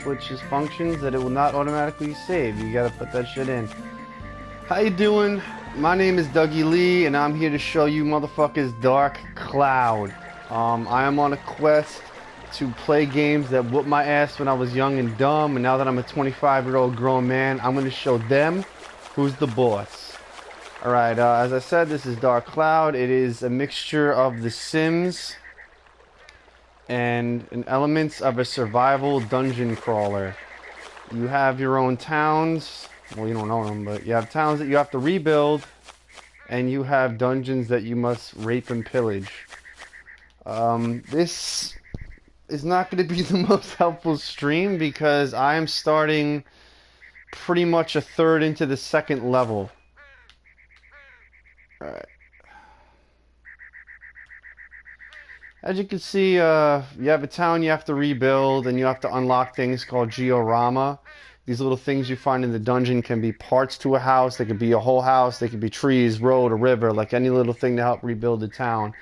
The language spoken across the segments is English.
Switches functions that it will not automatically save. You gotta put that shit in. How you doing? My name is Dougie Lee, and I'm here to show you motherfuckers Dark Cloud. I am on a quest to play games that whooped my ass when I was young and dumb, and now that I'm a 25-year-old grown man, I'm gonna show them who's the boss. Alright, as I said, this is Dark Cloud. It is a mixture of The Sims and elements of a survival dungeon crawler. You have your own towns. Well, you don't own them, but you have towns that you have to rebuild, and you have dungeons that you must rape and pillage. This is not going to be the most helpful stream because I am starting pretty much a third into the second level. Alright. As you can see, you have a town you have to rebuild, and you have to unlock things called Georama. These little things you find in the dungeon can be parts to a house, they could be a whole house, they could be trees, road, a river, like any little thing to help rebuild the town.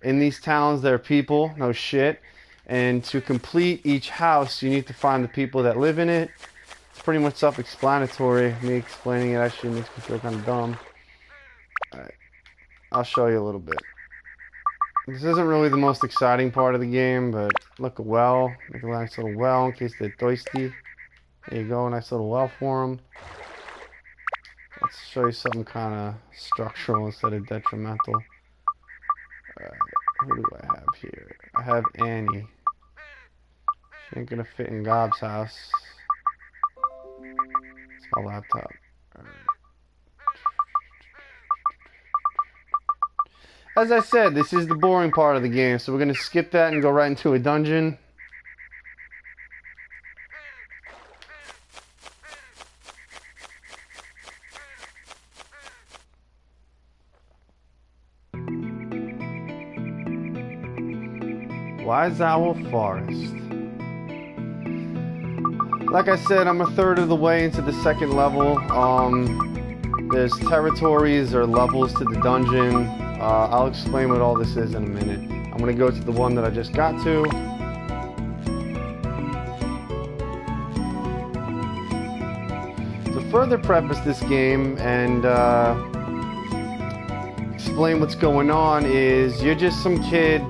In these towns there are people, no shit, and to complete each house you need to find the people that live in it. It's pretty much self-explanatory. Me explaining it actually makes me feel kind of dumb. Alright, I'll show you a little bit. This isn't really the most exciting part of the game, but look a well, make a nice little well in case they're thirsty. There you go, a nice little well for them. Let's show you something kind of structural instead of detrimental. Alright, who do I have here? I have Annie. She ain't gonna fit in Gob's house. It's my laptop. Alright. As I said, this is the boring part of the game, so we're gonna skip that and go right into a dungeon. Wise Owl Forest. Like I said, I'm a third of the way into the second level. There's territories or levels to the dungeon. I'll explain what all this is in a minute. I'm gonna go to the one that I just got to. To further preface this game and explain what's going on is you're just some kid.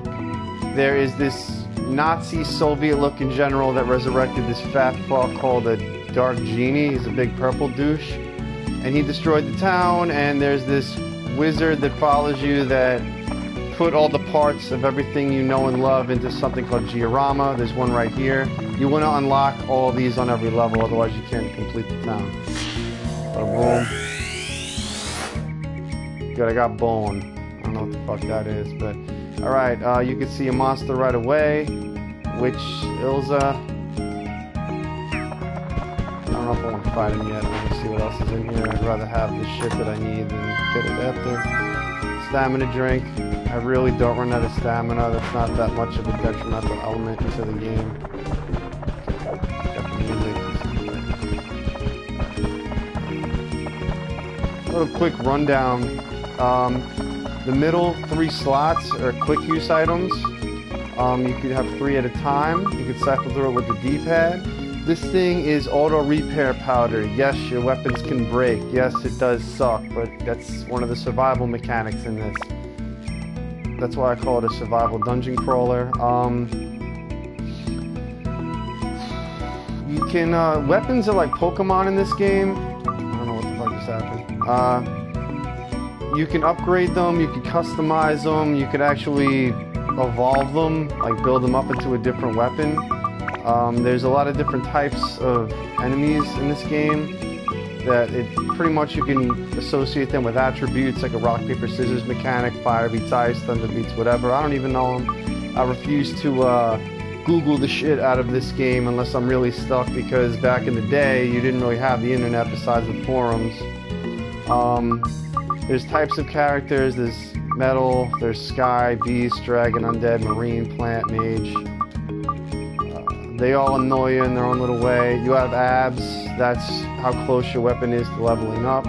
There is this Nazi Soviet-looking general that resurrected this fat fuck called a Dark Genie. He's a big purple douche. And he destroyed the town, and there's this wizard that follows you that put all the parts of everything you know and love into something called Georama. There's one right here. You want to unlock all these on every level, otherwise you can't complete the town. Boom. Good, I got bone. I don't know what the fuck that is, but... Alright, you can see a monster right away, which Ilza... I don't know if I want to fight him yet. I want to see what else is in here. I'd rather have the shit that I need than get it after. Stamina drink. I really don't run out of stamina. That's not that much of a detrimental element to the game. Got the music. A little quick rundown. The middle 3 slots are quick use items. You could have 3 at a time. You could cycle through it with the D-pad. This thing is auto repair powder. Yes, your weapons can break. Yes, it does suck, but that's one of the survival mechanics in this. That's why I call it a survival dungeon crawler. You can, weapons are like Pokemon in this game. I don't know what the fuck just happened. You can upgrade them, you can customize them, you could actually evolve them, like build them up into a different weapon. There's a lot of different types of enemies in this game that pretty much you can associate them with attributes like a rock, paper, scissors mechanic, fire beats ice, thunder beats whatever. I don't even know them. I refuse to Google the shit out of this game unless I'm really stuck, because back in the day you didn't really have the internet besides the forums. There's types of characters. There's metal, there's sky, beast, dragon, undead, marine, plant, mage. They all annoy you in their own little way. You have abs. That's how close your weapon is to leveling up.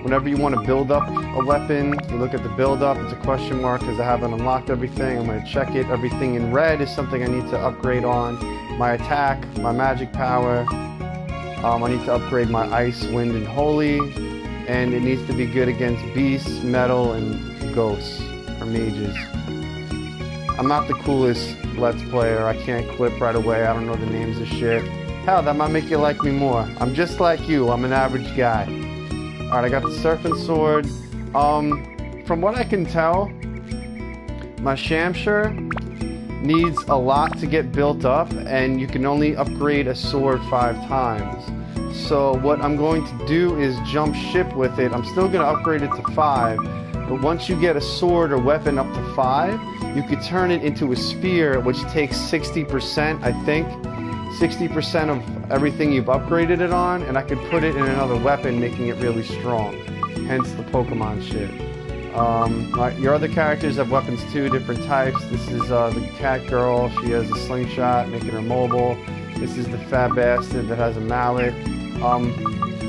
Whenever you want to build up a weapon, you look at the build up, it's a question mark because I haven't unlocked everything. I'm going to check it. Everything in red is something I need to upgrade on. my attack, my magic power. I need to upgrade my ice, wind, and holy. And it needs to be good against beasts, metal, and ghosts, or mages. I'm not the coolest Let's Player. I can't clip right away. I don't know the names of shit. Hell, that might make you like me more. I'm just like you. I'm an average guy. Alright, I got the Serpent Sword. From what I can tell, my Shamshire needs a lot to get built up, and you can only upgrade a sword 5 times. So what I'm going to do is jump ship with it. I'm still going to upgrade it to 5, but once you get a sword or weapon up to 5, you could turn it into a spear, which takes 60%, I think. 60% of everything you've upgraded it on, and I could put it in another weapon, making it really strong. Hence the Pokemon shit. Your other characters have weapons too, different types. This is the cat girl. She has a slingshot, making her mobile. This is the fat bastard that has a mallet.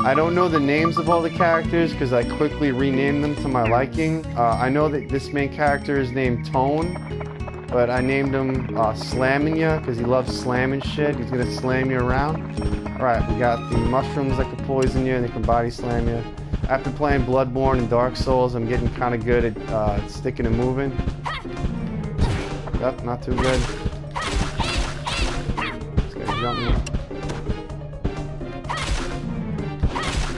I don't know the names of all the characters because I quickly renamed them to my liking. I know that this main character is named Tone, but I named him Slamming Ya because he loves slamming shit. He's gonna slam you around. Alright, we got the mushrooms that can poison you and they can body slam you. After playing Bloodborne and Dark Souls, I'm getting kind of good at sticking and moving. Yep, not too good. This guy's jumping.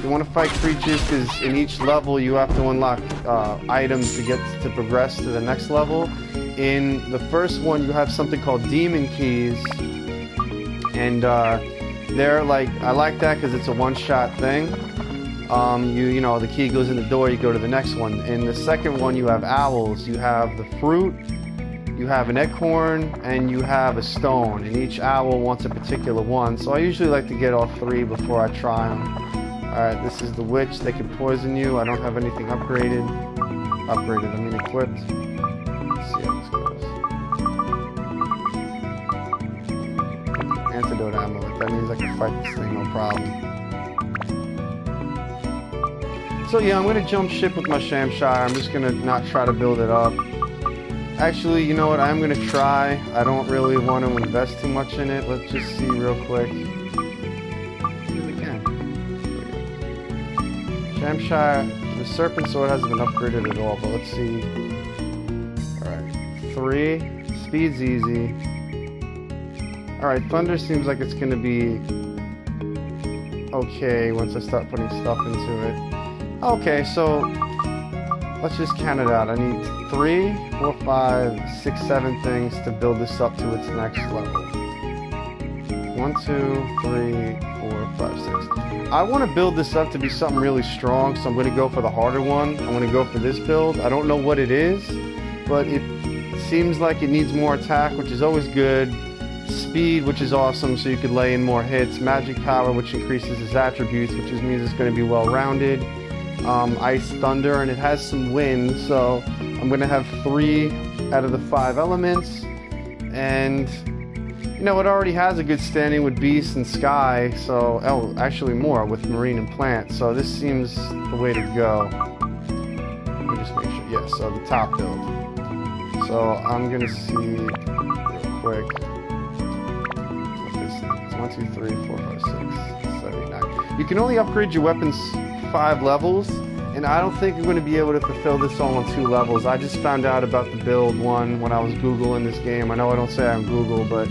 You want to fight creatures because in each level you have to unlock items to progress to the next level. In the first one, you have something called Demon Keys, and they're like, I like that because it's a one-shot thing. You know, the key goes in the door, you go to the next one. In the second one, you have owls. You have the fruit, you have an acorn, and you have a stone. And each owl wants a particular one. So I usually like to get all 3 before I try them. Alright, this is the witch. They can poison you. I don't have anything upgraded. I mean equipped. Let's see how this goes. Antidote amulet. That means I can fight this thing, no problem. So yeah, I'm going to jump ship with my Shamshire. I'm just going to not try to build it up. Actually, you know what? I'm going to try. I don't really want to invest too much in it. Let's just see real quick. See if we can. Shamshire, the Serpent Sword hasn't been upgraded at all, but let's see. Alright, 3. Speed's easy. Alright, Thunder seems like it's going to be okay once I start putting stuff into it. Okay, so let's just count it out. I need 3, 4, 5, 6, 7 things to build this up to its next level. 1, 2, 3, 4, 5, 6. I want to build this up to be something really strong, so I'm going to go for the harder one. I'm going to go for this build. I don't know what it is, but it seems like it needs more attack, which is always good. Speed, which is awesome, so you could lay in more hits. Magic power, which increases his attributes, which means it's going to be well-rounded. Ice, thunder, and it has some wind, so I'm going to have 3 out of the 5 elements. And you know, it already has a good standing with beast and sky, so actually more with marine and plant, so this seems the way to go. Let me just make sure. Yes, so the top build. So I'm going to see real quick what this is. 1, 2, 3, 4, 5, 6, 7, 8, 9. You can only upgrade your weapons 5 levels, and I don't think I'm going to be able to fulfill this all on 2 levels. I just found out about the build one when I was Googling this game. I know I don't say I'm Google, but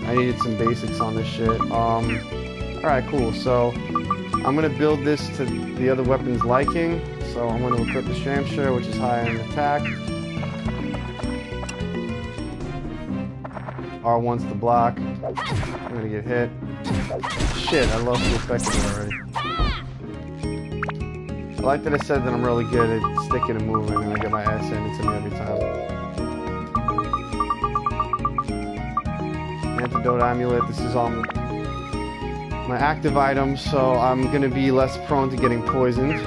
I needed some basics on this shit. Alright, cool. So I'm going to build this to the other weapon's liking. So I'm going to equip the Shamshire, which is higher in attack. R1's the block. I'm going to get hit. Shit, I lost the effect of it already. I like that I said that I'm really good at sticking and moving, and I get my ass handed to me every time. Antidote amulet. This is on my active items, so I'm going to be less prone to getting poisoned.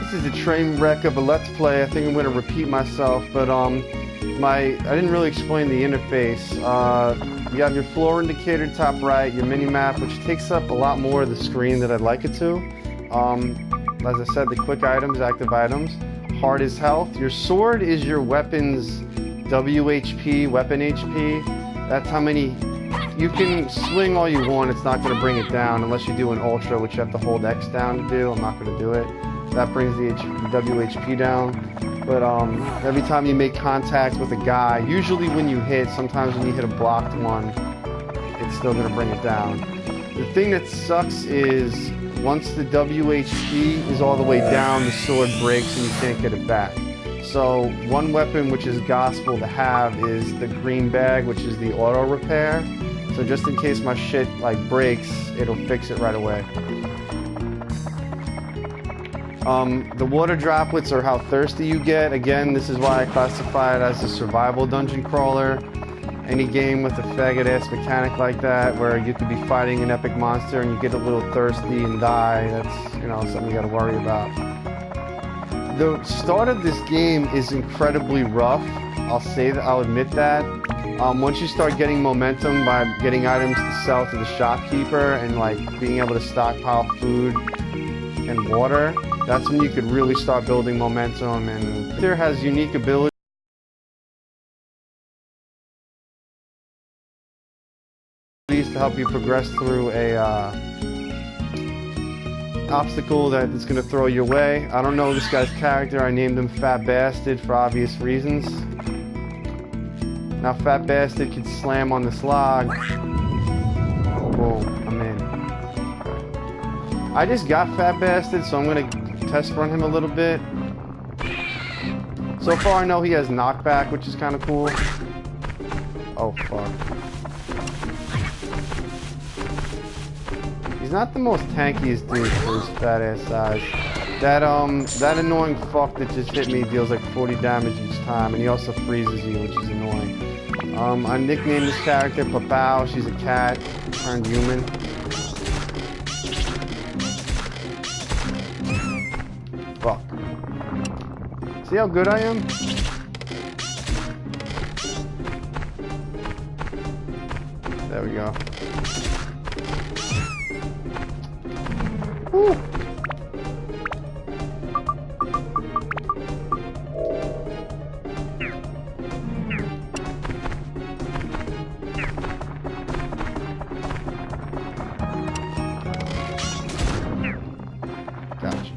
This is a train wreck of a Let's Play. I think I'm going to repeat myself, but I didn't really explain the interface. You have your floor indicator top right, your mini-map, which takes up a lot more of the screen than I'd like it to. As I said, the quick items, active items. Heart is health. Your sword is your weapon's WHP, weapon HP. That's how many... You can swing all you want, it's not going to bring it down unless you do an ultra, which you have to hold X down to do. I'm not going to do it. That brings the WHP down. But every time you make contact with a guy, usually when you hit, sometimes when you hit a blocked one, it's still going to bring it down. The thing that sucks is once the WHP is all the way down, the sword breaks and you can't get it back. So one weapon which is gospel to have is the green bag, which is the auto repair. So just in case my shit like breaks, it'll fix it right away. The water droplets are how thirsty you get. Again, this is why I classify it as a survival dungeon crawler. Any game with a faggot-ass mechanic like that, where you could be fighting an epic monster and you get a little thirsty and die, that's, you know, something you gotta worry about. The start of this game is incredibly rough. I'll say that, I'll admit that. Once you start getting momentum by getting items to sell to the shopkeeper and like being able to stockpile food and water, that's when you could really start building momentum. And there has unique abilities to help you progress through a obstacle that is going to throw your way. I don't know this guy's character. I named him Fat Bastard for obvious reasons. Now Fat Bastard can slam on this log. Whoa, I'm in. I just got Fat Bastard, so I'm going to test run him a little bit. So far I know he has knockback, which is kind of cool. Oh fuck. He's not the most tankiest dude for his fat ass size. That annoying fuck that just hit me deals like 40 damage each time, and he also freezes you, which is annoying. I nicknamed this character Papao. She's a cat turned human. Fuck. See how good I am? There we go. Woo. Gotcha.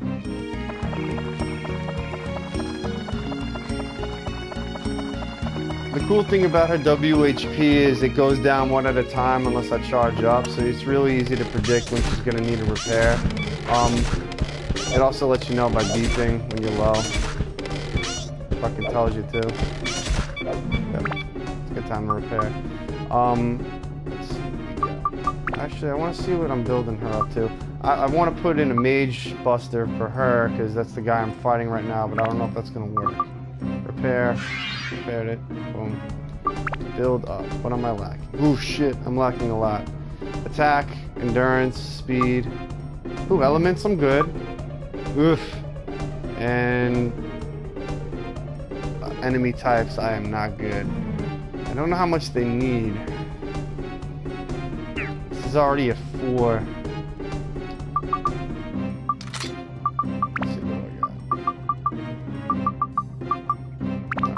The cool thing about her WHP is it goes down one at a time unless I charge up, so it's really easy to predict when she's going to need a repair. It also lets you know by beeping when you're low. Fucking tells you too. Yep. It's a good time to repair. Let's see. Actually, I want to see what I'm building her up to. I want to put in a mage buster for her because that's the guy I'm fighting right now, but I don't know if that's going to work. Repair. Repaired it. Boom. Build up. What am I lacking? Ooh, shit. I'm lacking a lot. Attack, endurance, speed. Ooh, elements, I'm good. Oof. And enemy types, I am not good. I don't know how much they need. This is already a 4. Let's see what I got.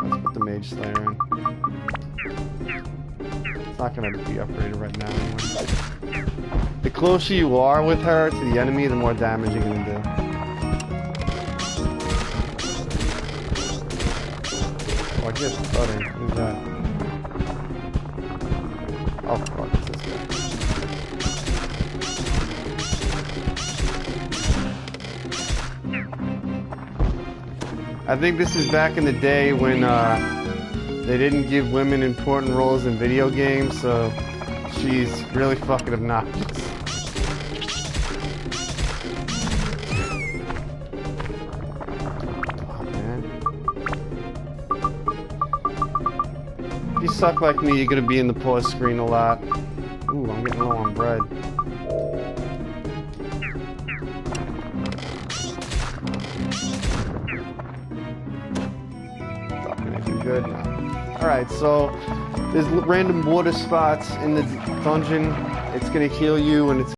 Let's put the Mage Slayer in. It's not going to be upgraded right now anyway. The closer you are with her to the enemy, the more damage you're going to do. Oh, I just flooding. Who's that? Oh, fuck, it's this guy. I think this is back in the day when they didn't give women important roles in video games, so she's really fucking obnoxious. If you suck like me, you're gonna be in the pause screen a lot. Ooh, I'm getting low on bread. Fucking anything good? No. Alright, so there's random water spots in the dungeon. It's gonna heal you and it's